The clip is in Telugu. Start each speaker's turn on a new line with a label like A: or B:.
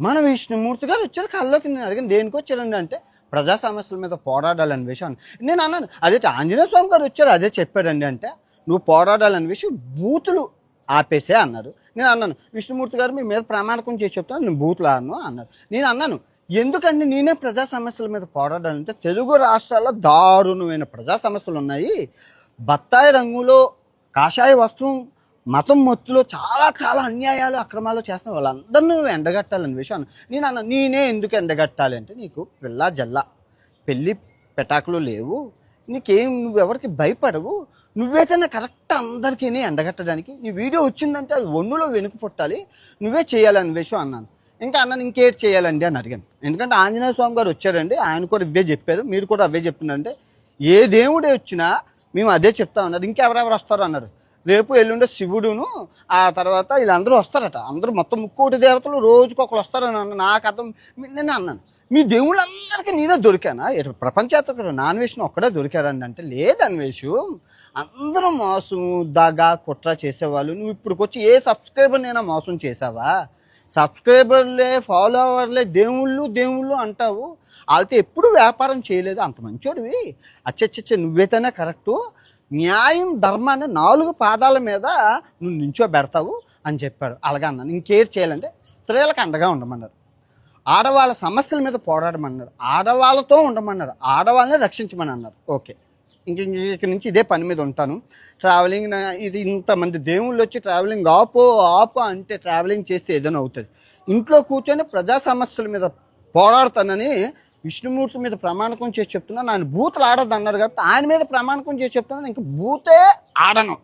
A: మన విష్ణుమూర్తి గారు వచ్చారు కల్లోకి. నేను అడిగాను దేనికి వచ్చారండి అంటే ప్రజా సమస్యల మీద పోరాడాలని విషయం. నేను అన్నాను అదే ఆంజనేయ స్వామి గారు వచ్చారు అదే చెప్పాడండి అంటే నువ్వు పోరాడాలని విషయం బూతులు ఆపేసే అన్నారు. నేను అన్నాను విష్ణుమూర్తి గారు మీ మీద ప్రామాణికం చేసి చెప్తాను నేను బూతులు ఆడను అన్నారు. నేను అన్నాను ఎందుకంటే నేనే ప్రజా సమస్యల మీద పోరాడాలంటే తెలుగు రాష్ట్రాల్లో దారుణమైన ప్రజా సమస్యలు ఉన్నాయి. బత్తాయి రంగులో కాషాయ వస్త్రం మతం మొత్తులో చాలా చాలా అన్యాయాలు అక్రమాలు చేస్తున్న వాళ్ళందరినీ నువ్వు ఎండగట్టాలని విషయం. నేను అన్న నేనే ఎందుకు ఎండగట్టాలి అంటే నీకు పిల్ల జల్ల పెళ్ళి పెటాకులు లేవు, నీకేం నువ్వెవరికి భయపడవు, నువ్వేతన్నా కరెక్ట్ అందరికీ ఎండగట్టడానికి నీ వీడియో వచ్చిందంటే అది ఒన్నులో వెనుక పుట్టాలి, నువ్వే చేయాలని విషయం అన్నాను. ఇంకా అన్నాను ఇంకేటి చేయాలండి అని అడిగాను. ఎందుకంటే ఆంజనేయ స్వామి గారు వచ్చారండి ఆయన కూడా ఇవే చెప్పారు, మీరు కూడా అవే చెప్తున్నారంటే ఏ దేవుడే వచ్చినా మేము అదే చెప్తా ఉన్నారు. ఇంకెవరెవరు వస్తారు అన్నారు. రేపు ఎల్లుండే శివుడును ఆ తర్వాత వీళ్ళందరూ వస్తారట, అందరూ మొత్తం 3 దేవతలు రోజుకొకరు వస్తారని అన్న. నాకు అర్థం నేను అన్నాను మీ దేవుళ్ళందరికీ నేనే దొరికానా, ప్రపంచాత్మక నాన్వేషం ఒక్కడే దొరికారండి అంటే లేదు అన్వేషు అందరూ మోసం దాగా కుట్ర చేసేవాళ్ళు. నువ్వు ఇప్పుడుకొచ్చి ఏ సబ్స్క్రైబర్ నైనా మోసం చేసావా? సబ్స్క్రైబర్లే ఫాలోవర్లే దేవుళ్ళు అంటావు, వాళ్ళతో ఎప్పుడు వ్యాపారం చేయలేదు, అంత మంచోడివి. అచ్చచ్చచ్చ నువ్వైతేనే కరెక్టు, న్యాయం ధర్మాన్ని 4 పాదాల మీద నువ్వు నించోబెడతావు అని చెప్పాడు. అలాగే అన్నాను ఇంకేం చేయాలంటే స్త్రీలకు అండగా ఉండమన్నారు, ఆడవాళ్ళ సమస్యల మీద పోరాడమన్నారు, ఆడవాళ్ళతో ఉండమన్నారు, ఆడవాళ్ళని రక్షించమని అన్నారు. ఓకే ఇంక నుంచి ఇదే పని మీద ఉంటాను. ట్రావెలింగ్ ఇది ఇంతమంది దేవుళ్ళు వచ్చి ట్రావెలింగ్ ఆపు అంటే ట్రావెలింగ్ చేస్తే ఏదైనా అవుతుంది. ఇంట్లో కూర్చొని ప్రజా సమస్యల మీద పోరాడతానని విష్ణుమూర్తి మీద ప్రమాణకం చేసి చెప్తున్నాను. ఆయన బూతులు ఆడద్దు అన్నారు కాబట్టి ఆయన మీద ప్రమాణకం చేసి చెప్తున్నాను, ఇంక బూతే ఆడను.